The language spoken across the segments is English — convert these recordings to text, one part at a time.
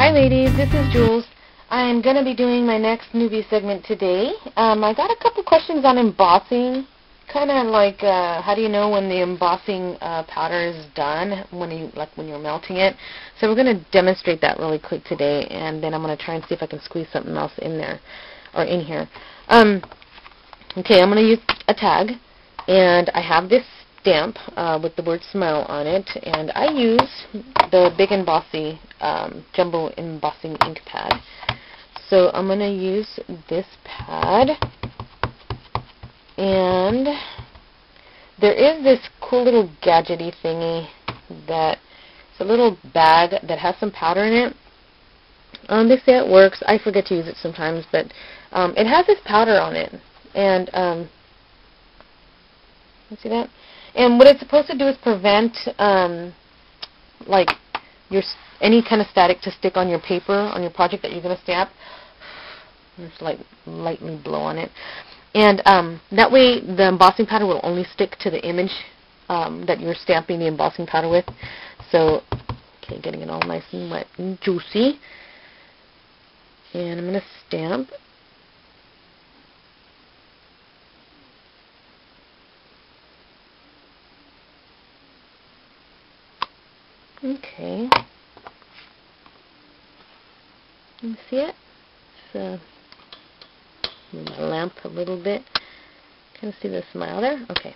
Hi ladies, this is Jules. I'm going to be doing my next newbie segment today. I got a couple questions on embossing, kind of like how do you know when the embossing powder is done, when you're melting it. So we're going to demonstrate that really quick today, and then I'm going to try and see if I can squeeze something else in there, or in here. Okay, I'm going to use a tag, and I have this stamp with the word smile on it, and I use the big embossing, jumbo embossing ink pad. So I'm going to use this pad, and there is this cool little gadgety thingy that it's a little bag that has some powder in it. They say it works. I forget to use it sometimes, but it has this powder on it, and you see that? And what it's supposed to do is prevent like any kind of static to stick on your paper, on your project that you're going to stamp. Just like lightly blow on it, and that way the embossing powder will only stick to the image that you're stamping the embossing powder with. So, okay, getting it all nice and wet and juicy, and I'm going to stamp. Okay, you see it? So, move my lamp a little bit. Can you see the smile there? Okay.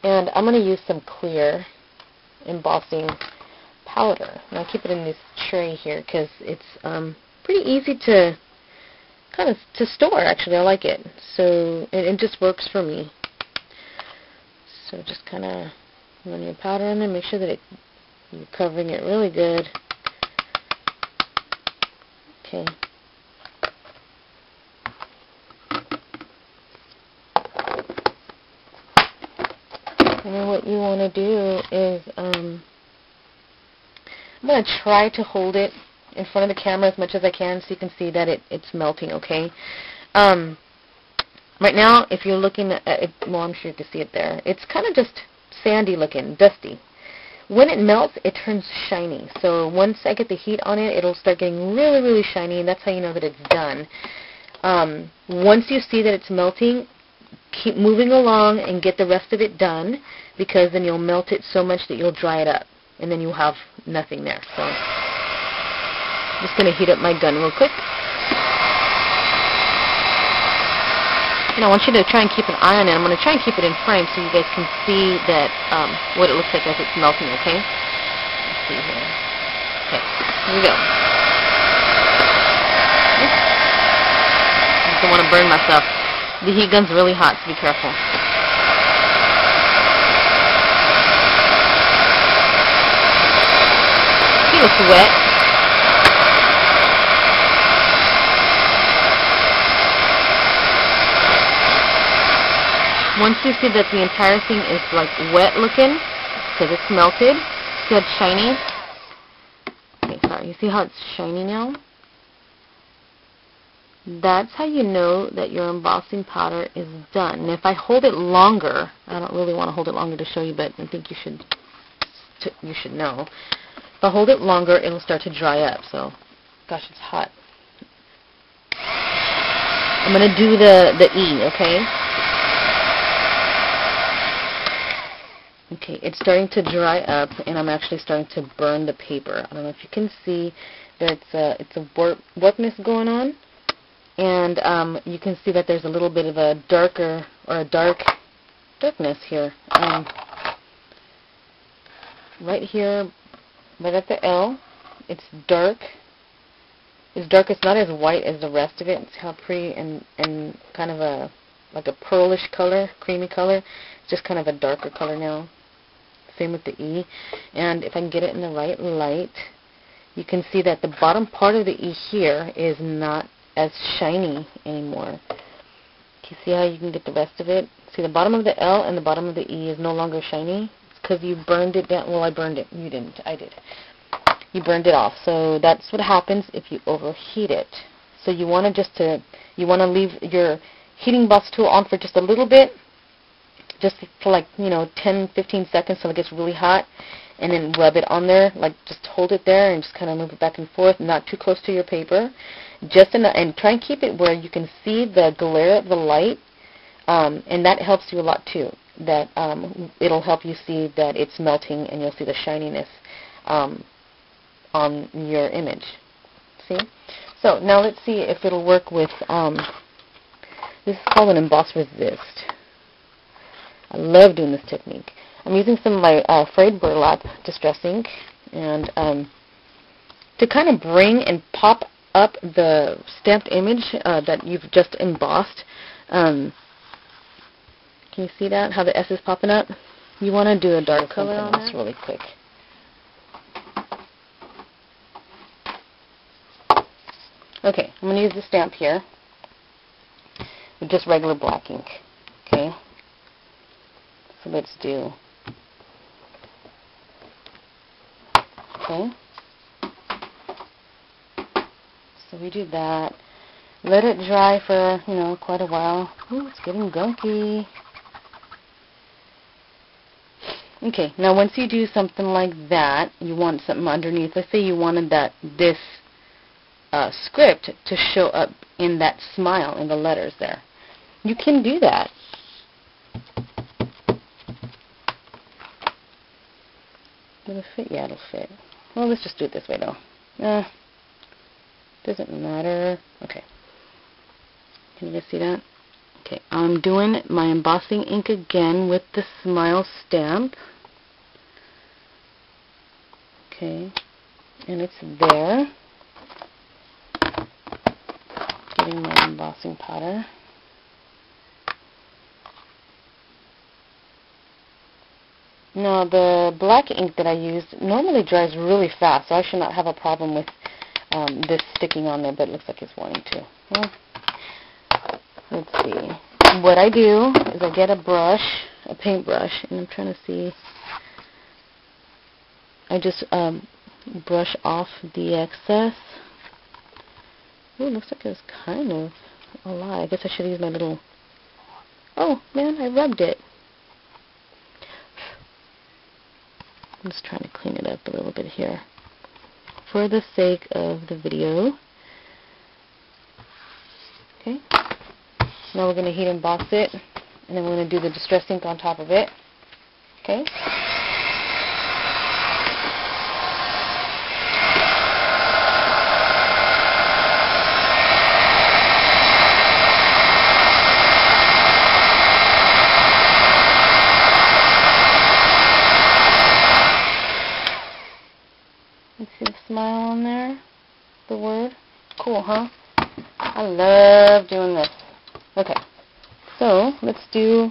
And I'm going to use some clear embossing powder. And I'll keep it in this tray here because it's pretty easy to to store. Actually, I like it. So it just works for me. So just kind of run your powder in there. Make sure that you're covering it really good. Okay. And then what you want to do is, I'm going to try to hold it in front of the camera as much as I can so you can see that it's melting, okay? Right now, if you're looking at it, well, I'm sure you can see it there. It's kind of just sandy looking, dusty. When it melts, it turns shiny. So once I get the heat on it, it'll start getting really, really shiny, and that's how you know that it's done. Once you see that it's melting, keep moving along and get the rest of it done, because then you'll melt it so much that you'll dry it up, and then you'll have nothing there. So I'm just going to heat up my gun real quick. And I want you to try and keep an eye on it. I'm going to try and keep it in frame so you guys can see that what it looks like as it's melting, okay? Let's see here. Okay, here we go. I don't want to burn myself. The heat gun's really hot, so be careful. He looks wet. Once you see that the entire thing is like wet looking, because it's melted, see how it's shiny? Okay, sorry, you see how it's shiny now? That's how you know that your embossing powder is done. And if I hold it longer, I don't really want to hold it longer to show you, but I think you should know. If I hold it longer, it'll start to dry up. So, gosh, it's hot. I'm going to do the E, okay? Okay, it's starting to dry up, and I'm actually starting to burn the paper. I don't know if you can see that it's a warpness going on, and you can see that there's a little bit of a darkness here. Right here, right at the L, it's dark. It's dark. It's not as white as the rest of it. It's how pretty and kind of like a pearlish color, creamy color. It's just kind of a darker color now. Same with the E. And if I can get it in the right light, you can see that the bottom part of the E here is not as shiny anymore. Can you see how you can get the rest of it? See, the bottom of the L and the bottom of the E is no longer shiny. It's because you burned it down. Well, I burned it. You didn't. I did. You burned it off. So that's what happens if you overheat it. So you want to leave your heating box tool on for just a little bit, just for like, 10-15 seconds, so it gets really hot, and then rub it on there, like just hold it there and just kind of move it back and forth, not too close to your paper, just enough, and try and keep it where you can see the glare of the light, and that helps you a lot too. That it'll help you see that it's melting, and you'll see the shininess on your image. See? So now let's see if it'll work with, this is called an emboss resist. I love doing this technique. I'm using some of my frayed burlap distress ink, and to kind of bring and pop up the stamped image that you've just embossed. Can you see that, how the S is popping up? You want to do a dark color on this really quick. Okay, I'm going to use the stamp here with just regular black ink. Okay, so let's do, okay, so we do that, let it dry for, you know, quite a while. Ooh, it's getting gunky. Okay, now once you do something like that, you want something underneath. Let's say you wanted this script to show up in that smile in the letters there. You can do that. Will it fit? Yeah, it'll fit. Well, let's just do it this way though. Doesn't matter. Okay. Can you guys see that? Okay, I'm doing my embossing ink again with the smile stamp. Okay, and it's there. Getting my embossing powder. Now, the black ink that I used normally dries really fast, so I should not have a problem with this sticking on there, but it looks like it's wanting to. Well, let's see. What I do is I get a brush, a paintbrush, and I'm trying to see. I just brush off the excess. Ooh, looks like it was kind of a lot. I guess I should use my little... Oh, man, I rubbed it. I'm just trying to clean it up a little bit here for the sake of the video. Okay. Now we're going to heat emboss it, and then we're going to do the distress ink on top of it. Okay. Let's see the smile on there, the word. Cool, huh? I love doing this. Okay, so let's do,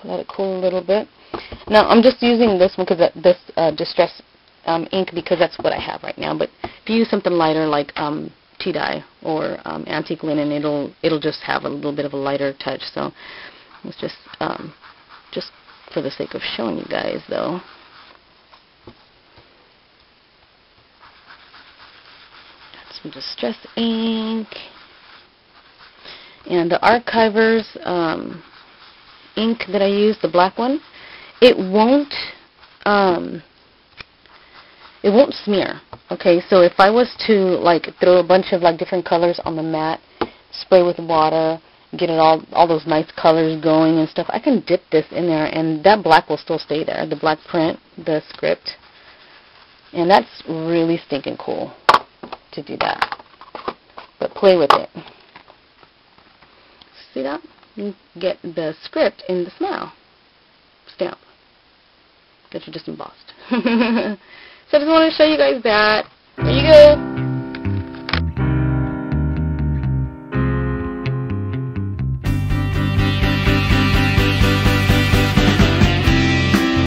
let it cool a little bit. Now I'm just using this one because this distress ink, because that's what I have right now. But if you use something lighter like tea dye or antique linen, it'll just have a little bit of a lighter touch. So it's just for the sake of showing you guys, though. Got some distress ink. And the Archiver's ink that I use, the black one, it won't smear. Okay, so if I was to like throw a bunch of like different colors on the mat, spray with water, get it all those nice colors going and stuff, I can dip this in there and that black will still stay there, the black print, the script. And that's really stinking cool to do that. But play with it. See that? You get the script in the smile stamp that you just embossed. So I just wanted to show you guys that. There you go.